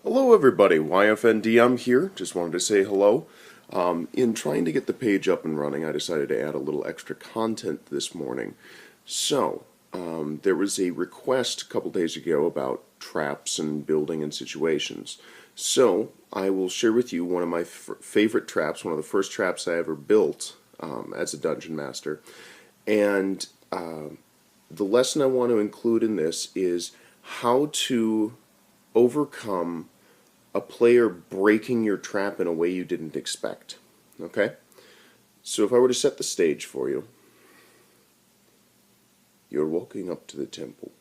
Hello everybody, YFNDM here. Just wanted to say hello. In trying to get the page up and running, I decided to add a little extra content this morning. So, there was a request a couple days ago about traps and building and situations. So, I will share with you one of my favorite traps, one of the first traps I ever built as a dungeon master. And the lesson I want to include in this is how to overcome a player breaking your trap in a way you didn't expect. Okay? So if I were to set the stage for you, you're walking up to the temple.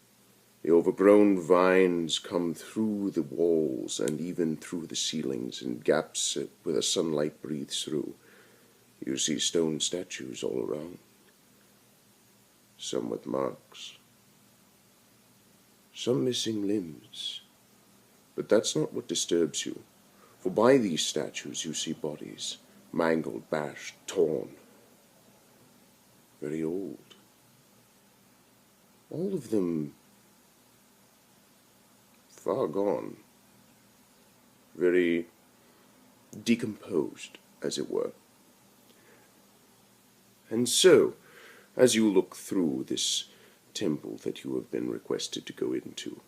The overgrown vines come through the walls and even through the ceilings in gaps where the sunlight breathes through. You see stone statues all around, some with marks, some missing limbs. But that's not what disturbs you, for by these statues you see bodies, mangled, bashed, torn, very old. All of them far gone, very decomposed, as it were. And so, as you look through this temple that you have been requested to go into,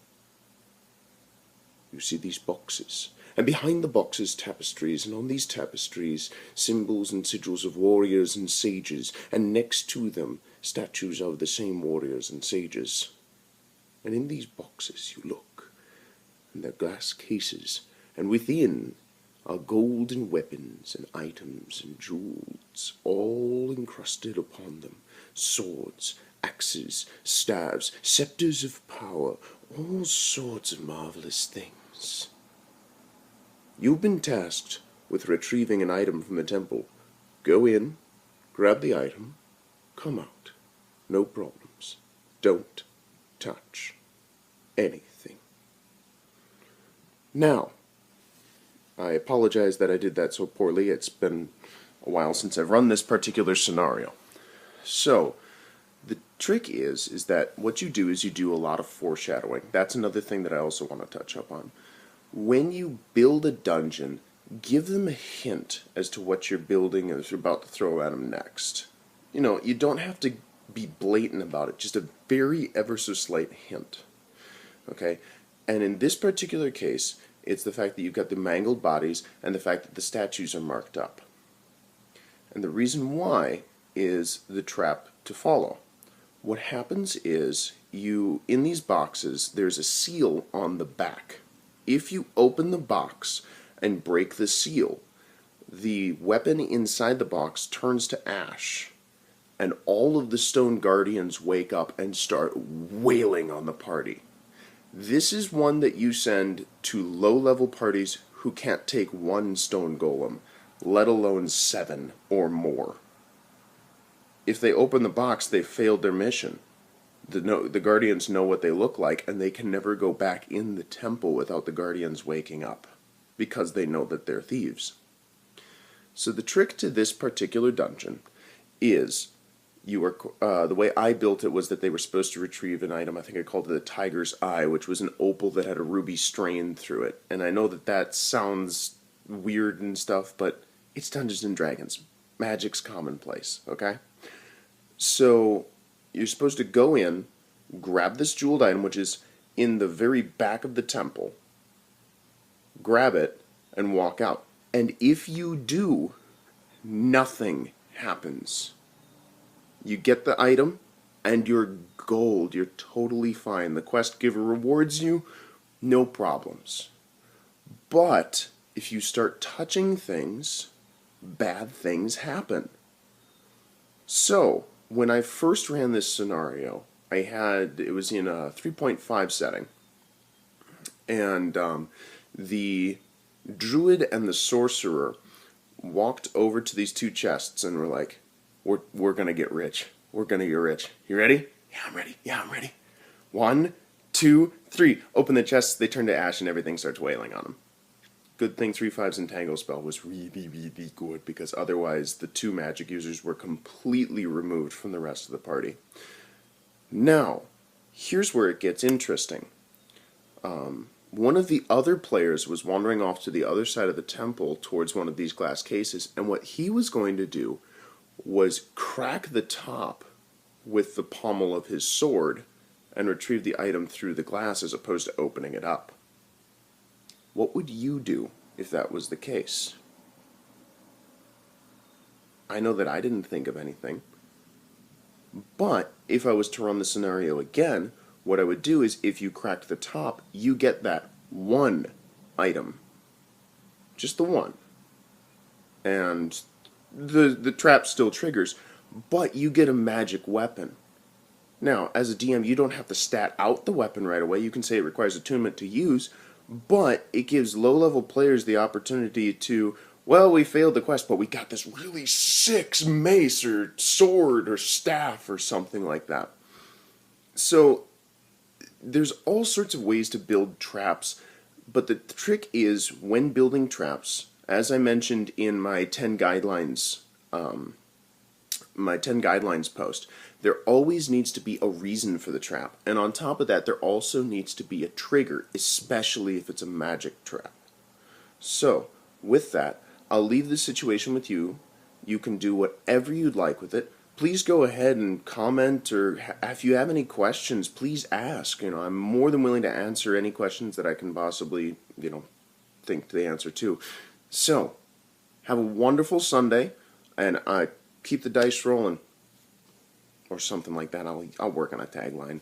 you see these boxes, and behind the boxes tapestries, and on these tapestries symbols and sigils of warriors and sages, and next to them statues of the same warriors and sages. And in these boxes you look, and they're glass cases, and within are golden weapons and items and jewels, all encrusted upon them, swords, axes, staves, scepters of power, all sorts of marvelous things. You've been tasked with retrieving an item from the temple. Go in, grab the item, come out. No problems. Don't touch anything. Now, I apologize that I did that so poorly. It's been a while since I've run this particular scenario. So, the trick is that what you do is you do a lot of foreshadowing. That's another thing that I also want to touch up on. When you build a dungeon, give them a hint as to what you're building and you're about to throw at them next. You know, you don't have to be blatant about it, just a very ever so slight hint. Okay? And in this particular case, it's the fact that you've got the mangled bodies and the fact that the statues are marked up. And the reason why is the trap to follow. What happens is, in these boxes, there's a seal on the back. If you open the box and break the seal, the weapon inside the box turns to ash, and all of the stone guardians wake up and start wailing on the party. This is one that you send to low-level parties who can't take one stone golem, let alone 7 or more. If they open the box, they've failed their mission. The guardians know what they look like, and they can never go back in the temple without the guardians waking up, because they know that they're thieves. So the trick to this particular dungeon is, the way I built it was that they were supposed to retrieve an item. I think I called it the Tiger's Eye, which was an opal that had a ruby strain through it. And I know that that sounds weird and stuff, but it's Dungeons and Dragons. Magic's commonplace, okay? So you're supposed to go in, grab this jeweled item, which is in the very back of the temple, grab it, and walk out. And if you do, nothing happens. You get the item, and you're gold. You're totally fine. The quest giver rewards you, no problems. But if you start touching things, bad things happen. So, when I first ran this scenario, it was in a 3.5 setting, and the druid and the sorcerer walked over to these two chests and were like, we're gonna get rich. We're gonna get rich. You ready? Yeah, I'm ready. Yeah, I'm ready. 1, 2, 3. Open the chests, they turn to ash, and everything starts wailing on them. Good thing 3/5's Entangle spell was really, really good, because otherwise the 2 magic users were completely removed from the rest of the party. Now, here's where it gets interesting. one of the other players was wandering off to the other side of the temple towards one of these glass cases, and what he was going to do was crack the top with the pommel of his sword and retrieve the item through the glass as opposed to opening it up. What would you do if that was the case? I know that I didn't think of anything, but if I was to run the scenario again, what I would do is if you cracked the top, you get that one item. Just the one. And the trap still triggers, but you get a magic weapon. Now, as a DM, you don't have to stat out the weapon right away. You can say it requires attunement to use, but it gives low-level players the opportunity to, well, we failed the quest, but we got this really sick mace or sword or staff or something like that. So there's all sorts of ways to build traps, but the trick is when building traps, as I mentioned in my 10 guidelines post, there always needs to be a reason for the trap. And on top of that, there also needs to be a trigger, especially if it's a magic trap. So, with that, I'll leave the situation with you. You can do whatever you'd like with it. Please go ahead and comment, or if you have any questions, please ask. I'm more than willing to answer any questions that I can possibly, think the answer to. So, have a wonderful Sunday, and keep the dice rolling. Or something like that. I'll work on a tagline.